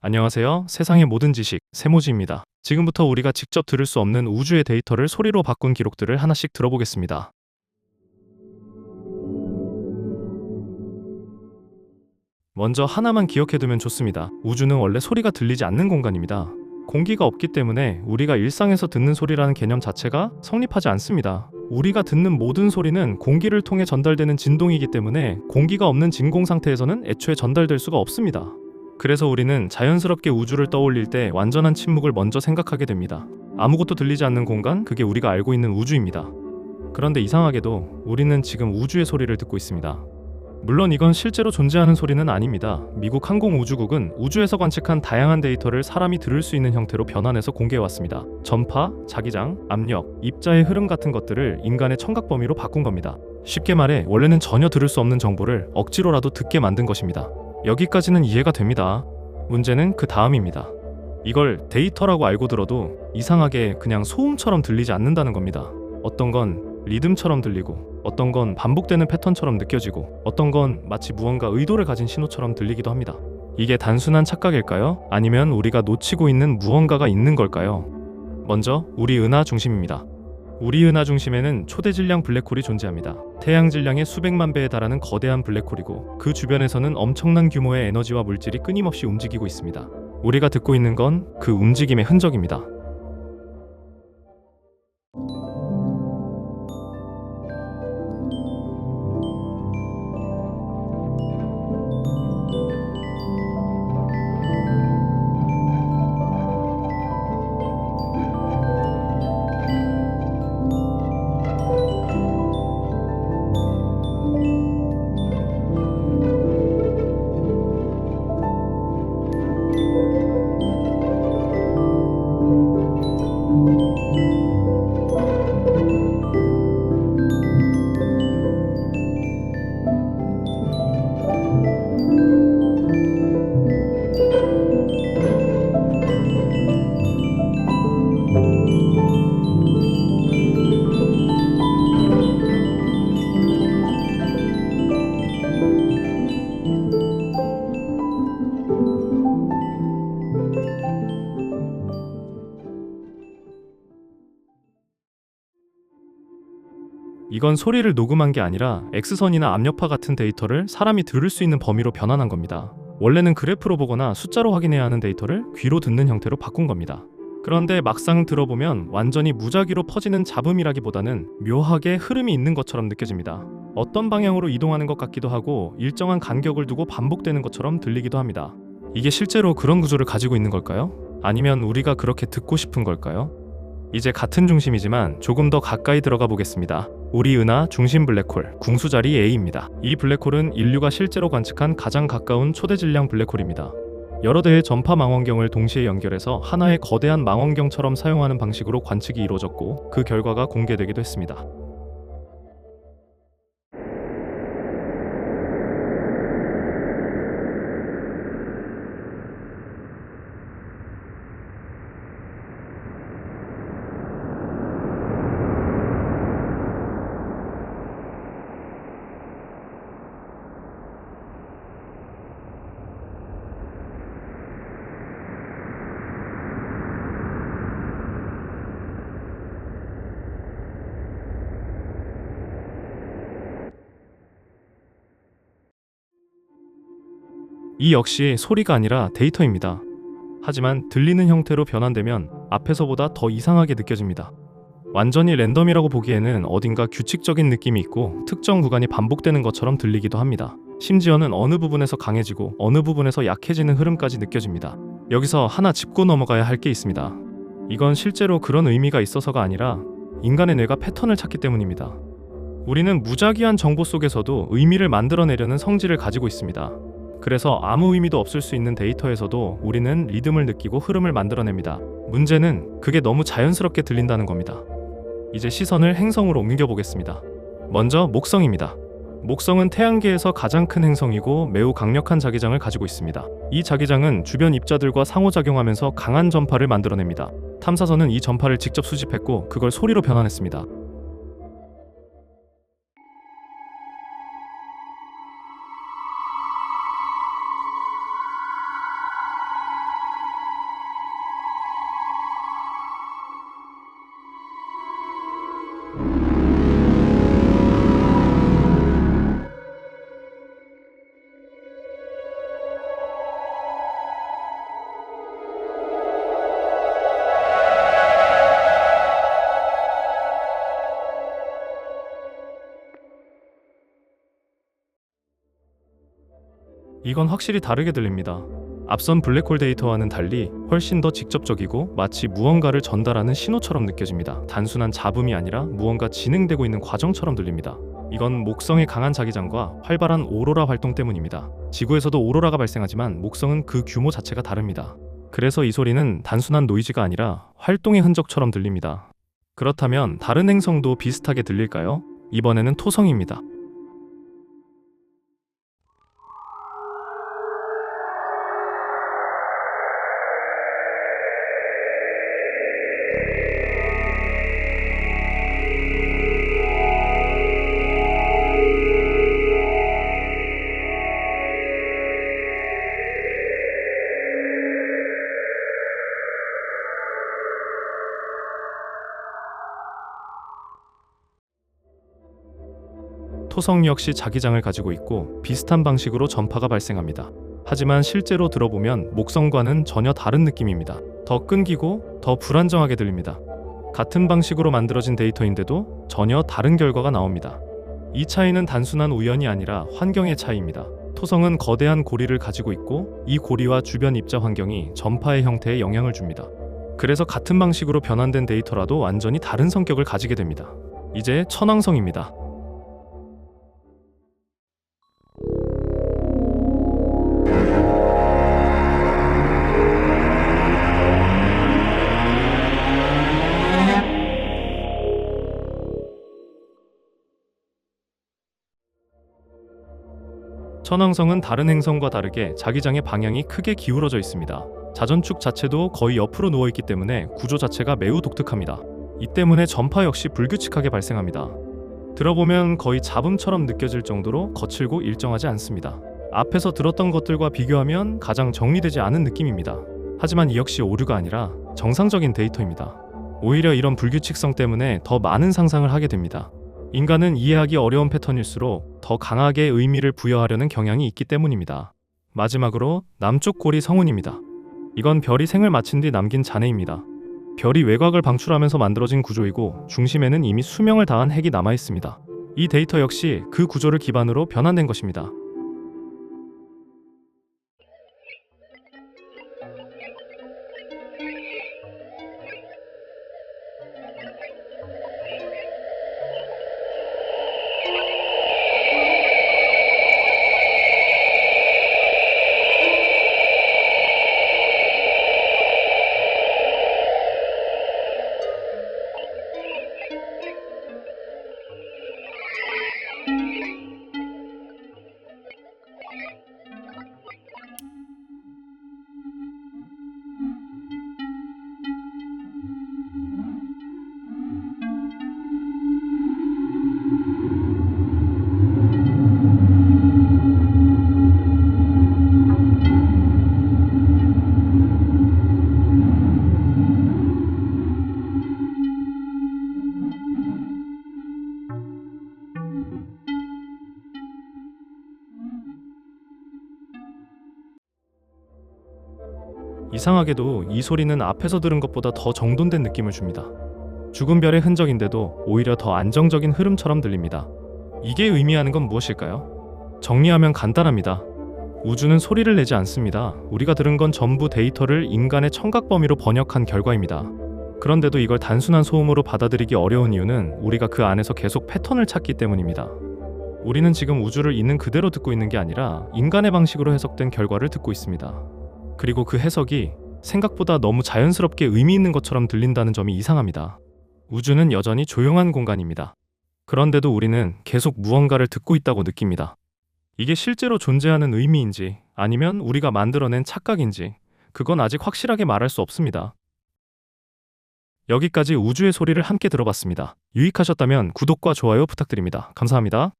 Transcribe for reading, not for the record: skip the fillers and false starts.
안녕하세요. 세상의 모든 지식, 세모지입니다. 지금부터 우리가 직접 들을 수 없는 우주의 데이터를 소리로 바꾼 기록들을 하나씩 들어보겠습니다. 먼저 하나만 기억해두면 좋습니다. 우주는 원래 소리가 들리지 않는 공간입니다. 공기가 없기 때문에 우리가 일상에서 듣는 소리라는 개념 자체가 성립하지 않습니다. 우리가 듣는 모든 소리는 공기를 통해 전달되는 진동이기 때문에 공기가 없는 진공 상태에서는 애초에 전달될 수가 없습니다. 그래서 우리는 자연스럽게 우주를 떠올릴 때 완전한 침묵을 먼저 생각하게 됩니다. 아무것도 들리지 않는 공간, 그게 우리가 알고 있는 우주입니다. 그런데 이상하게도 우리는 지금 우주의 소리를 듣고 있습니다. 물론 이건 실제로 존재하는 소리는 아닙니다. 미국 항공우주국은 우주에서 관측한 다양한 데이터를 사람이 들을 수 있는 형태로 변환해서 공개해왔습니다. 전파, 자기장, 압력, 입자의 흐름 같은 것들을 인간의 청각 범위로 바꾼 겁니다. 쉽게 말해 원래는 전혀 들을 수 없는 정보를 억지로라도 듣게 만든 것입니다. 여기까지는 이해가 됩니다. 문제는 그 다음입니다. 이걸 데이터라고 알고 들어도 이상하게 그냥 소음처럼 들리지 않는다는 겁니다. 어떤 건 리듬처럼 들리고, 어떤 건 반복되는 패턴처럼 느껴지고, 어떤 건 마치 무언가 의도를 가진 신호처럼 들리기도 합니다. 이게 단순한 착각일까요? 아니면 우리가 놓치고 있는 무언가가 있는 걸까요? 먼저 우리 은하 중심입니다. 우리 은하 중심에는 초대 질량 블랙홀이 존재합니다. 태양 질량의 수백만 배에 달하는 거대한 블랙홀이고, 그 주변에서는 엄청난 규모의 에너지와 물질이 끊임없이 움직이고 있습니다. 우리가 듣고 있는 건 그 움직임의 흔적입니다. 이건 소리를 녹음한 게 아니라 X선이나 압력파 같은 데이터를 사람이 들을 수 있는 범위로 변환한 겁니다. 원래는 그래프로 보거나 숫자로 확인해야 하는 데이터를 귀로 듣는 형태로 바꾼 겁니다. 그런데 막상 들어보면 완전히 무작위로 퍼지는 잡음이라기보다는 묘하게 흐름이 있는 것처럼 느껴집니다. 어떤 방향으로 이동하는 것 같기도 하고 일정한 간격을 두고 반복되는 것처럼 들리기도 합니다. 이게 실제로 그런 구조를 가지고 있는 걸까요? 아니면 우리가 그렇게 듣고 싶은 걸까요? 이제 같은 중심이지만 조금 더 가까이 들어가 보겠습니다. 우리 은하 중심 블랙홀 궁수자리 A입니다. 이 블랙홀은 인류가 실제로 관측한 가장 가까운 초대 질량 블랙홀입니다. 여러 대의 전파 망원경을 동시에 연결해서 하나의 거대한 망원경처럼 사용하는 방식으로 관측이 이루어졌고, 그 결과가 공개되기도 했습니다. 이 역시 소리가 아니라 데이터입니다. 하지만 들리는 형태로 변환되면 앞에서보다 더 이상하게 느껴집니다. 완전히 랜덤이라고 보기에는 어딘가 규칙적인 느낌이 있고 특정 구간이 반복되는 것처럼 들리기도 합니다. 심지어는 어느 부분에서 강해지고 어느 부분에서 약해지는 흐름까지 느껴집니다. 여기서 하나 짚고 넘어가야 할 게 있습니다. 이건 실제로 그런 의미가 있어서가 아니라 인간의 뇌가 패턴을 찾기 때문입니다. 우리는 무작위한 정보 속에서도 의미를 만들어내려는 성질을 가지고 있습니다. 그래서 아무 의미도 없을 수 있는 데이터에서도 우리는 리듬을 느끼고 흐름을 만들어냅니다. 문제는 그게 너무 자연스럽게 들린다는 겁니다. 이제 시선을 행성으로 옮겨보겠습니다. 먼저 목성입니다. 목성은 태양계에서 가장 큰 행성이고 매우 강력한 자기장을 가지고 있습니다. 이 자기장은 주변 입자들과 상호작용하면서 강한 전파를 만들어냅니다. 탐사선은 이 전파를 직접 수집했고 그걸 소리로 변환했습니다. 이건 확실히 다르게 들립니다. 앞선 블랙홀 데이터와는 달리 훨씬 더 직접적이고 마치 무언가를 전달하는 신호처럼 느껴집니다. 단순한 잡음이 아니라 무언가 진행되고 있는 과정처럼 들립니다. 이건 목성의 강한 자기장과 활발한 오로라 활동 때문입니다. 지구에서도 오로라가 발생하지만 목성은 그 규모 자체가 다릅니다. 그래서 이 소리는 단순한 노이즈가 아니라 활동의 흔적처럼 들립니다. 그렇다면 다른 행성도 비슷하게 들릴까요? 이번에는 토성입니다. 토성 역시 자기장을 가지고 있고 비슷한 방식으로 전파가 발생합니다. 하지만 실제로 들어보면 목성과는 전혀 다른 느낌입니다. 더 끊기고 더 불안정하게 들립니다. 같은 방식으로 만들어진 데이터인데도 전혀 다른 결과가 나옵니다. 이 차이는 단순한 우연이 아니라 환경의 차이입니다. 토성은 거대한 고리를 가지고 있고 이 고리와 주변 입자 환경이 전파의 형태에 영향을 줍니다. 그래서 같은 방식으로 변환된 데이터라도 완전히 다른 성격을 가지게 됩니다. 이제 천왕성입니다. 천왕성은 다른 행성과 다르게 자기장의 방향이 크게 기울어져 있습니다. 자전축 자체도 거의 옆으로 누워있기 때문에 구조 자체가 매우 독특합니다. 이 때문에 전파 역시 불규칙하게 발생합니다. 들어보면 거의 잡음처럼 느껴질 정도로 거칠고 일정하지 않습니다. 앞에서 들었던 것들과 비교하면 가장 정리되지 않은 느낌입니다. 하지만 이 역시 오류가 아니라 정상적인 데이터입니다. 오히려 이런 불규칙성 때문에 더 많은 상상을 하게 됩니다. 인간은 이해하기 어려운 패턴일수록 더 강하게 의미를 부여하려는 경향이 있기 때문입니다. 마지막으로 남쪽 고리 성운입니다. 이건 별이 생을 마친 뒤 남긴 잔해입니다. 별이 외곽을 방출하면서 만들어진 구조이고 중심에는 이미 수명을 다한 핵이 남아 있습니다. 이 데이터 역시 그 구조를 기반으로 변환된 것입니다. 이상하게도 이 소리는 앞에서 들은 것보다 더 정돈된 느낌을 줍니다. 죽은 별의 흔적인데도 오히려 더 안정적인 흐름처럼 들립니다. 이게 의미하는 건 무엇일까요? 정리하면 간단합니다. 우주는 소리를 내지 않습니다. 우리가 들은 건 전부 데이터를 인간의 청각 범위로 번역한 결과입니다. 그런데도 이걸 단순한 소음으로 받아들이기 어려운 이유는 우리가 그 안에서 계속 패턴을 찾기 때문입니다. 우리는 지금 우주를 있는 그대로 듣고 있는 게 아니라 인간의 방식으로 해석된 결과를 듣고 있습니다. 그리고 그 해석이 생각보다 너무 자연스럽게 의미 있는 것처럼 들린다는 점이 이상합니다. 우주는 여전히 조용한 공간입니다. 그런데도 우리는 계속 무언가를 듣고 있다고 느낍니다. 이게 실제로 존재하는 의미인지 아니면 우리가 만들어낸 착각인지 그건 아직 확실하게 말할 수 없습니다. 여기까지 우주의 소리를 함께 들어봤습니다. 유익하셨다면 구독과 좋아요 부탁드립니다. 감사합니다.